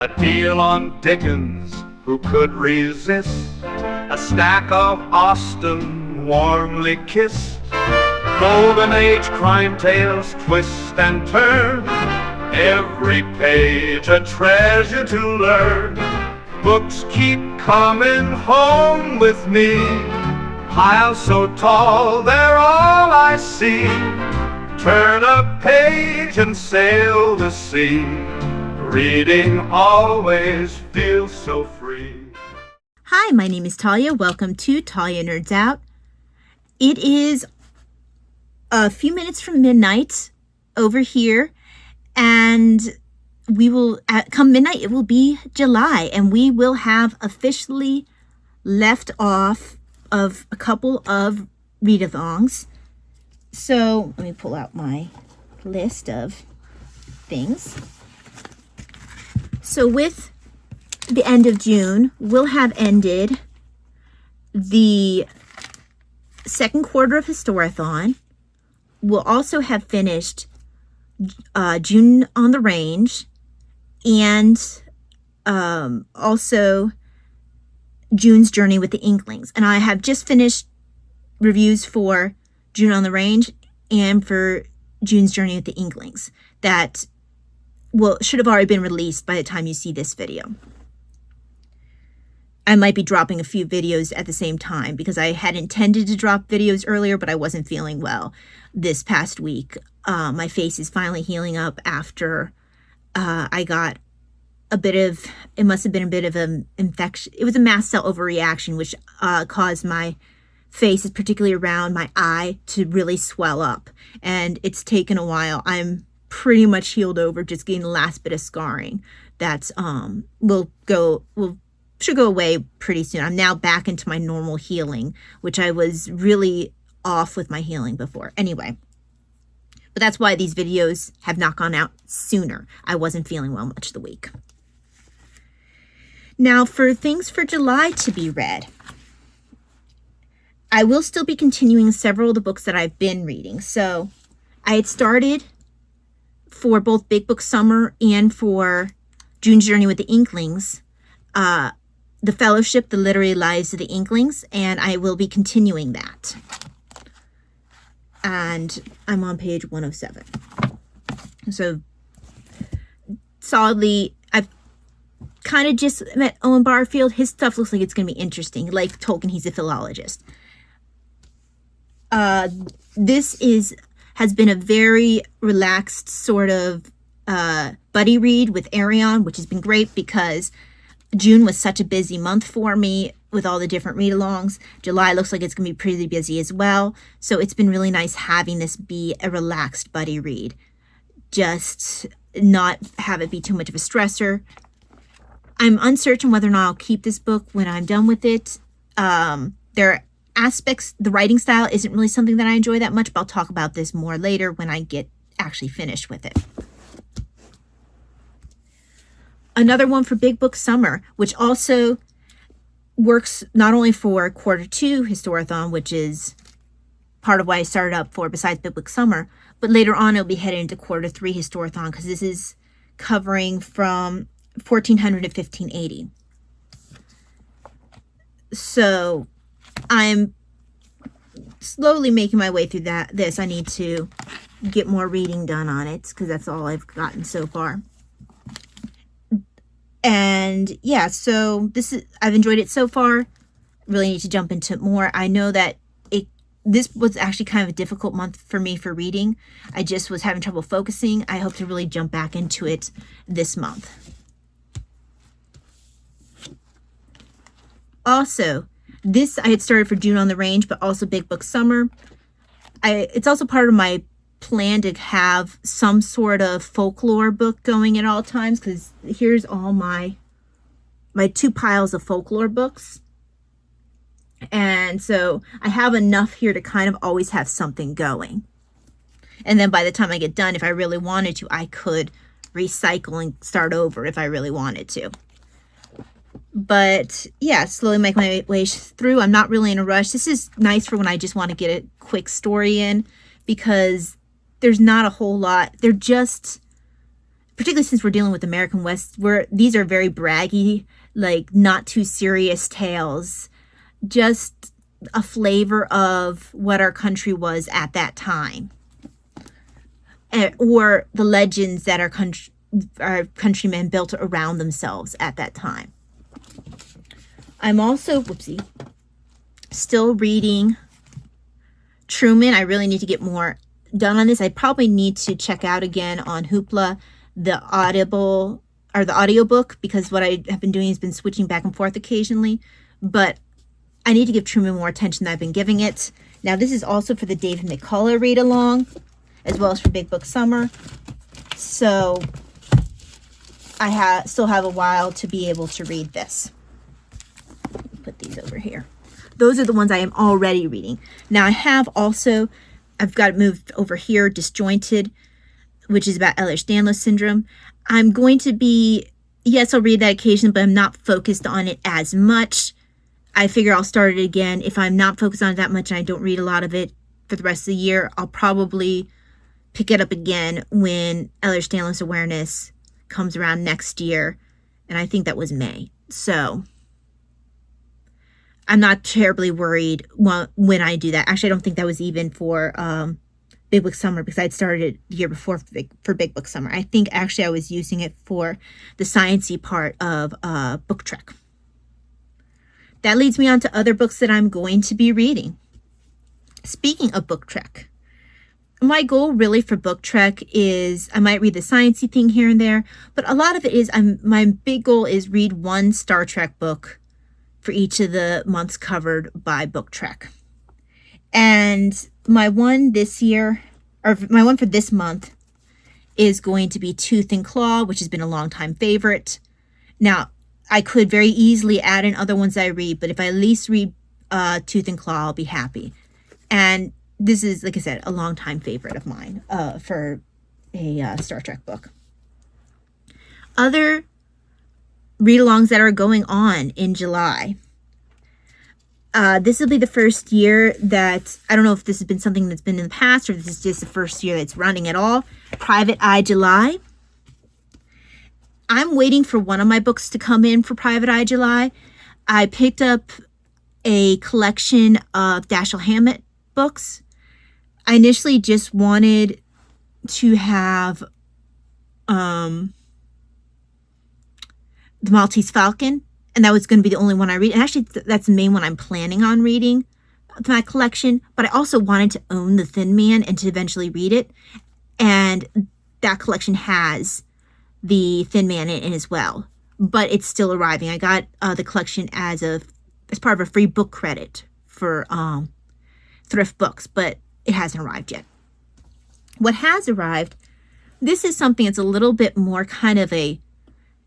A deal on Dickens, who could resist? A stack of Austen, warmly kissed. Golden Age crime tales twist and turn, every page a treasure to learn. Books keep coming home with me, piles so tall they're all I see. Turn a page and sail the sea, reading always feels so free. Hi, my name is Talia. Welcome to Talia Nerds Out. It is a few minutes from midnight over here, and we will, come midnight, it will be July, and we will have officially left off of a couple of readalongs. So let me pull out my list of things. So with the end of June, we'll have ended the second quarter of Historathon. We'll also have finished June on the Range, and also June's Journey with the Inklings. And I have just finished reviews for June on the Range and for June's Journey with the Inklings that should have already been released by the time you see this video. I might be dropping a few videos at the same time because I had intended to drop videos earlier, but I wasn't feeling well this past week. My face is finally healing up after I got it must have been a bit of an infection. It was a mast cell overreaction, which caused my face, particularly around my eye, to really swell up. And it's taken a while. I'm pretty much healed over, just getting the last bit of scarring that's should go away pretty soon. I'm now back into my normal healing, which I was really off with my healing before. Anyway, but that's why these videos have not gone out sooner. I wasn't feeling well much of the week. Now for things for July to be read, I will still be continuing several of the books that I've been reading. So I had started for both Big Book Summer and for June's Journey with the Inklings, The Fellowship, The Literary Lives of the Inklings, and I will be continuing that. And I'm on page 107. So solidly, I've kind of just met Owen Barfield. His stuff looks like it's going to be interesting. Like Tolkien, he's a philologist. This has been a very relaxed sort of buddy read with Arion, which has been great because June was such a busy month for me with all the different read-alongs. July looks like it's going to be pretty busy as well. So it's been really nice having this be a relaxed buddy read. Just not have it be too much of a stressor. I'm uncertain whether or not I'll keep this book when I'm done with it. There are aspects, the writing style isn't really something that I enjoy that much, but I'll talk about this more later when I get actually finished with it. Another one for Big Book Summer, which also works not only for quarter 2 Historathon, which is part of why I started up for besides Big Book Summer, but later on it'll be headed into quarter 3 Historathon because this is covering from 1400 to 1580. So I'm slowly making my way through this. I need to get more reading done on it because that's all I've gotten so far. And yeah, so I've enjoyed it so far. Really need to jump into more. I know that this was actually kind of a difficult month for me for reading. I just was having trouble focusing. I hope to really jump back into it this month. Also, this I had started for June on the Range, but also Big Book Summer. It's also part of my plan to have some sort of folklore book going at all times, because here's all my 2 piles of folklore books. And so I have enough here to kind of always have something going. And then by the time I get done, if I really wanted to, I could recycle and start over if I really wanted to. But yeah, slowly make my way through. I'm not really in a rush. This is nice for when I just want to get a quick story in, because there's not a whole lot. They're just particularly since we're dealing with American West, where these are very braggy, like not too serious tales, just a flavor of what our country was at that time, or the legends that our countrymen built around themselves at that time. I'm also, still reading Truman. I really need to get more done on this. I probably need to check out again on Hoopla the audiobook, because what I have been doing has been switching back and forth occasionally, but I need to give Truman more attention than I've been giving it. Now, this is also for the David McCullough read-along, as well as for Big Book Summer. So I still have a while to be able to read this. Put these over here. Those are the ones I am already reading. Now, I've got it moved over here, Disjointed, which is about Ehlers-Danlos syndrome. I'm going to I'll read that occasionally, but I'm not focused on it as much. I figure I'll start it again. If I'm not focused on it that much and I don't read a lot of it for the rest of the year, I'll probably pick it up again when Ehlers-Danlos awareness comes around next year. And I think that was May. So I'm not terribly worried when I do that. Actually, I don't think that was even for Big Book Summer, because I'd started it the year before for Big Book Summer. I think actually I was using it for the sciencey part of Book Trek. That leads me on to other books that I'm going to be reading. Speaking of Book Trek, my goal really for Book Trek is I might read the sciencey thing here and there, but a lot of it is my big goal is read one Star Trek book for each of the months covered by Book Trek. And my one for this month is going to be Tooth and Claw, which has been a long-time favorite. Now, I could very easily add in other ones I read, but if I at least read Tooth and Claw, I'll be happy. And this is, like I said, a long-time favorite of mine for a Star Trek book. Other read-alongs that are going on in July. This will be the first year that, I don't know if this has been something that's been in the past or if this is just the first year that's running at all. Private Eye July. I'm waiting for one of my books to come in for Private Eye July. I picked up a collection of Dashiell Hammett books. I initially just wanted to have The Maltese Falcon, and that was going to be the only one I read. And actually, that's the main one I'm planning on reading of my collection. But I also wanted to own The Thin Man and to eventually read it. And that collection has The Thin Man in it as well. But it's still arriving. I got the collection as part of a free book credit for Thrift Books, but it hasn't arrived yet. What has arrived, this is something that's a little bit more kind of a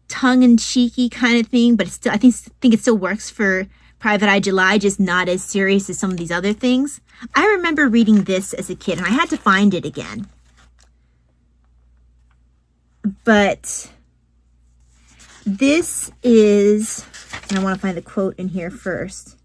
tongue-in-cheeky kind of thing, but I think it still works for Private Eye July, just not as serious as some of these other things. I remember reading this as a kid, and I had to find it again. But this is, and I want to find the quote in here first.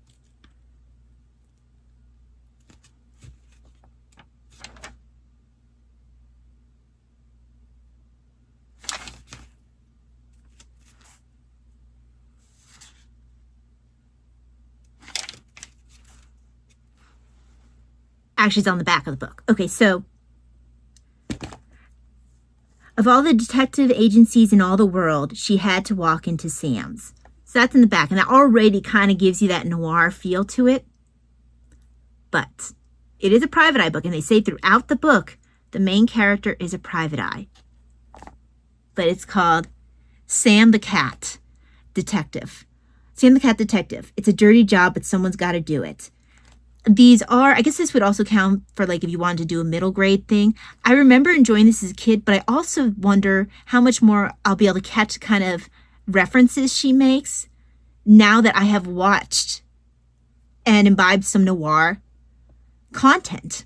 Actually, it's on the back of the book. Okay, so of all the detective agencies in all the world, she had to walk into Sam's. So that's in the back, and that already kind of gives you that noir feel to it. But it is a private eye book, and they say throughout the book, the main character is a private eye. But it's called Sam the Cat Detective. Sam the Cat Detective. It's a dirty job, but someone's got to do it. These are, I guess this would also count for like if you wanted to do a middle grade thing. I remember enjoying this as a kid, but I also wonder how much more I'll be able to catch kind of references she makes now that I have watched and imbibed some noir content.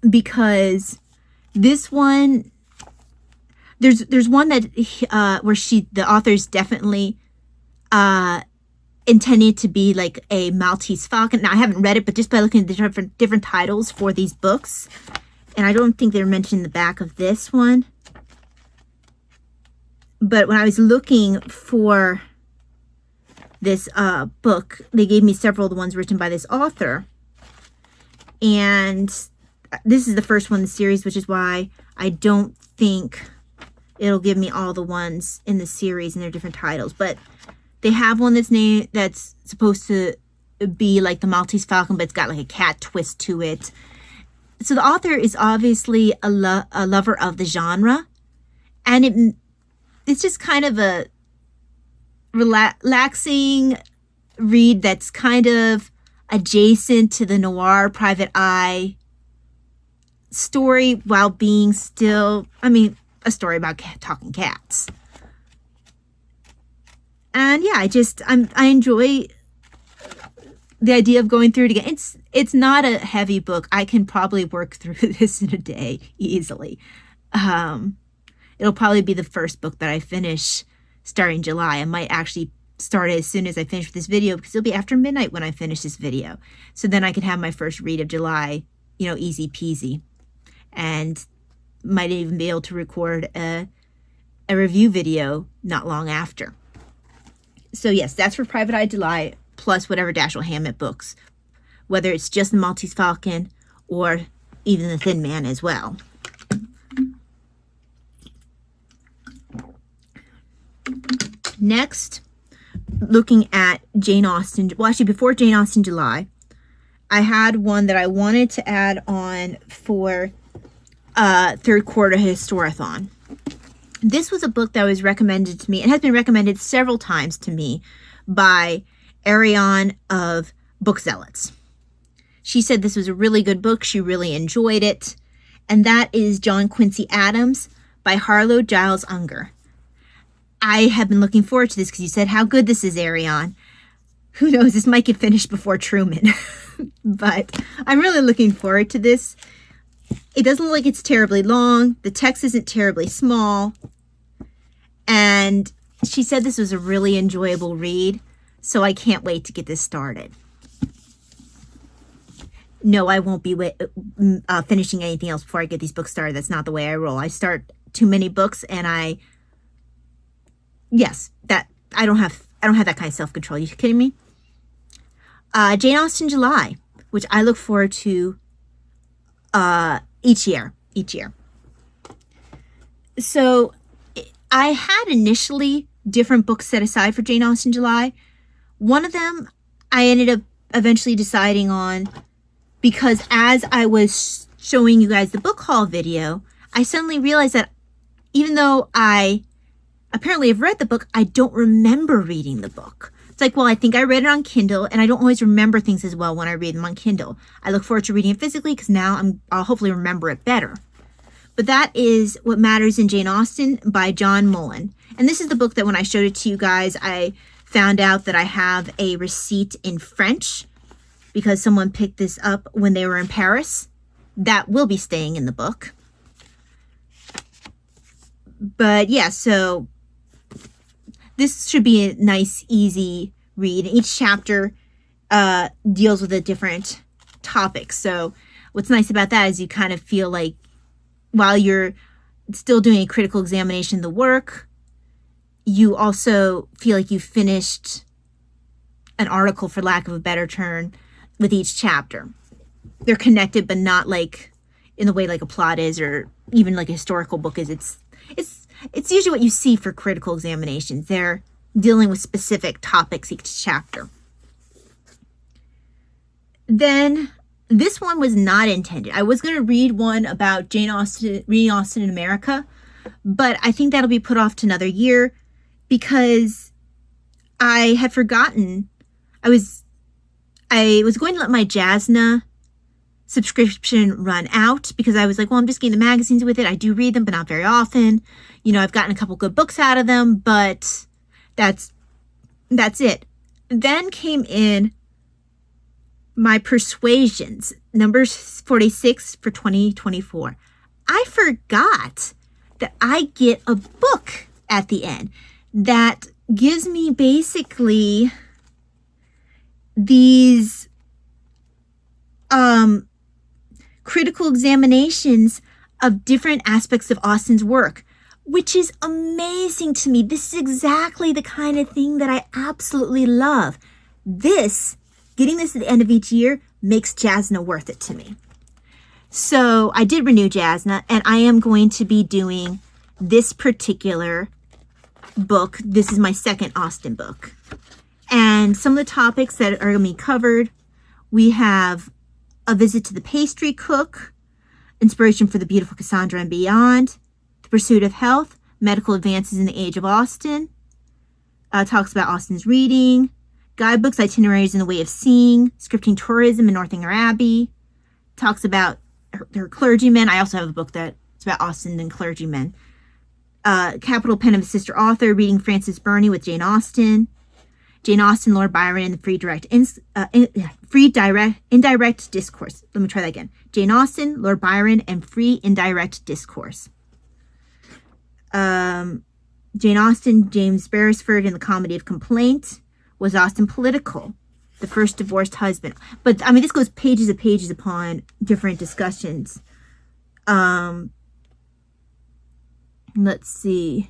Because this one, there's one that where the author's definitely intended to be like a Maltese Falcon. Now, I haven't read it, but just by looking at the different titles for these books, and I don't think they're mentioned in the back of this one, But when I was looking for this book, they gave me several of the ones written by this author. And this is the first one in the series, which is why I don't think it'll give me all the ones in the series and their different titles. But they have one that's supposed to be like the Maltese Falcon, but it's got like a cat twist to it. So the author is obviously a lover of the genre. And it's just kind of a relaxing read that's kind of adjacent to the noir private eye story while being still, a story about talking cats. And yeah, I enjoy the idea of going through it again. It's not a heavy book. I can probably work through this in a day easily. It'll probably be the first book that I finish starting July. I might actually start it as soon as I finish with this video, because it'll be after midnight when I finish this video. So then I can have my first read of July, easy peasy. And might even be able to record a review video not long after. So yes, that's for Private Eye July, plus whatever Dashiell Hammett books, whether it's just the Maltese Falcon or even the Thin Man as well. Next, looking at Jane Austen. Well, actually, before Jane Austen July, I had one that I wanted to add on for third quarter Historathon. This was a book that was recommended to me and has been recommended several times to me by Ariane of Bookzealots. She said this was a really good book. She really enjoyed it. And that is John Quincy Adams by Harlow Giles Unger. I have been looking forward to this because you said how good this is, Ariane. Who knows, this might get finished before Truman. But I'm really looking forward to this. It doesn't look like it's terribly long. The text isn't terribly small. And she said this was a really enjoyable read. So I can't wait to get this started. No, I won't be finishing anything else before I get these books started. That's not the way I roll. I start too many books and I don't have that kind of self-control. You kidding me? Jane Austen July, which I look forward to each year. So I had initially different books set aside for Jane Austen July. One of them I ended up eventually deciding on because as I was showing you guys the book haul video, I suddenly realized that even though I apparently have read the book, I don't remember reading the book. It's like, well, I think I read it on Kindle, and I don't always remember things as well when I read them on Kindle. I look forward to reading it physically because now I'll hopefully remember it better. But that is What Matters in Jane Austen by John Mullen. And this is the book that when I showed it to you guys, I found out that I have a receipt in French because someone picked this up when they were in Paris. That will be staying in the book. But yeah, so this should be a nice, easy read. Each chapter deals with a different topic. So what's nice about that is you kind of feel like while you're still doing a critical examination of the work, you also feel like you finished an article, for lack of a better term, with each chapter. They're connected, but not like in the way like a plot is or even like a historical book is. It's usually what you see for critical examinations. They're dealing with specific topics each chapter. Then this one was not intended. I was going to read one about Jane Austen, reading Austen in America, but I think that'll be put off to another year because I had forgotten. I was going to let my Jasna subscription run out because I was like, well, I'm just getting the magazines with it. I do read them, but not very often. I've gotten a couple good books out of them, but that's it. Then came in my Persuasions, number 46 for 2024. I forgot that I get a book at the end that gives me basically these critical examinations of different aspects of Austen's work which is amazing to me. This is exactly the kind of thing that I absolutely love. Getting this at the end of each year makes Jasna worth it to me. So I did renew Jasna, and I am going to be doing this particular book. This is my second Austen book. And some of the topics that are going to be covered, we have A Visit to the Pastry Cook, Inspiration for the Beautiful Cassandra and Beyond, The Pursuit of Health, Medical Advances in the Age of Austen, talks about Austen's reading, guidebooks, itineraries, and the way of seeing, scripting tourism in Northanger Abbey, talks about her clergymen. I also have a book that's about Austen and clergymen. Capital Pen of a Sister Author, reading Frances Burney with Jane Austen, Lord Byron, and the Indirect Discourse. Let me try that again. Jane Austen, Lord Byron, and Free Indirect Discourse. Jane Austen, James Beresford, and the Comedy of Complaint. Was Austen political? The first divorced husband. But, I mean, this goes pages and pages upon different discussions. Let's see.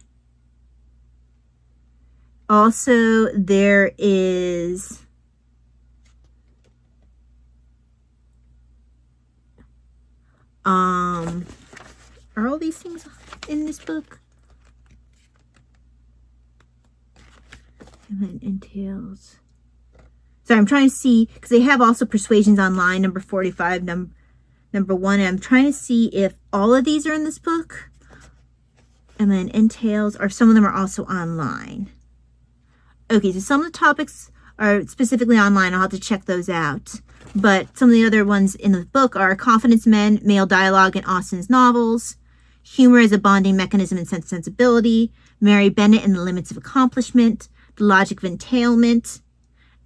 Also, there is... are all these things in this book? And then entails... So I'm trying to see, because they have also Persuasions Online, number 45, number 1. And I'm trying to see if all of these are in this book. And then entails, or some of them are also online. Okay, so some of the topics are specifically online. I'll have to check those out. But some of the other ones in the book are Confidence Men, Male Dialogue in Austen's Novels, Humor as a Bonding Mechanism and Sensibility, Mary Bennet and the Limits of Accomplishment, The Logic of Entailment.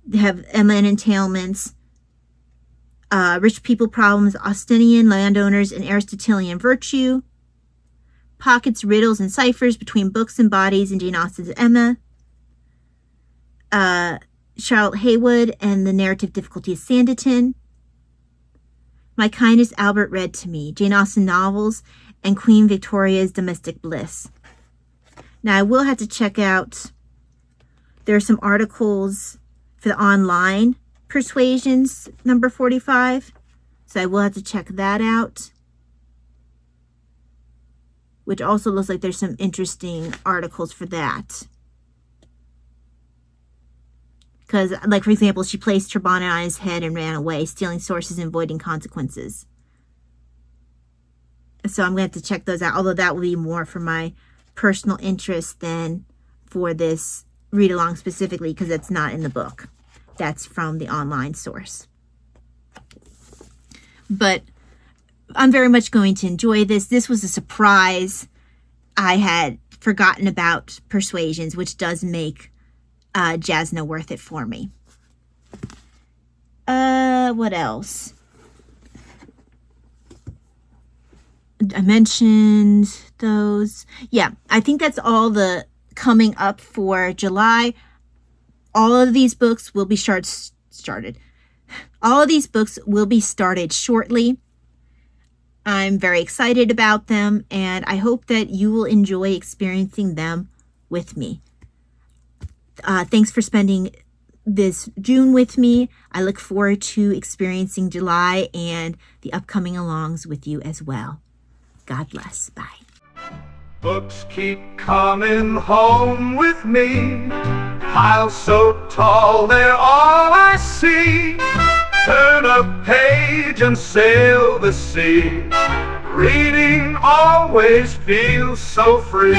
They have Emma and Entailments, Rich People Problems, Austinian Landowners, and Aristotelian Virtue, Pockets, Riddles, and Ciphers Between Books and Bodies in Jane Austen's Emma, Charlotte Haywood and the Narrative Difficulty of Sanditon, My Kindness Albert Read to Me, Jane Austen Novels, and Queen Victoria's Domestic Bliss. Now, I will have to check out, there are some articles for the online Persuasions, number 45. So I will have to check that out. Which also looks like there's some interesting articles for that. Because, like, for example, she placed her bonnet on his head and ran away, stealing sources and avoiding consequences. So I'm going to have to check those out, although that will be more for my personal interest than for this read-along specifically, because it's not in the book. That's from the online source. But I'm very much going to enjoy this. This was a surprise. I had forgotten about Persuasions, which does make Jasna worth it for me. What else? I mentioned those. Yeah, I think that's all the coming up for July. All of these books will be started. All of these books will be started shortly. I'm very excited about them, and I hope that you will enjoy experiencing them with me. Thanks for spending this June with me. I look forward to experiencing July and the upcoming alongs with you as well. God bless. Bye. Books keep coming home with me, piles so tall they're all I see. Turn a page and sail the sea. Reading always feels so free.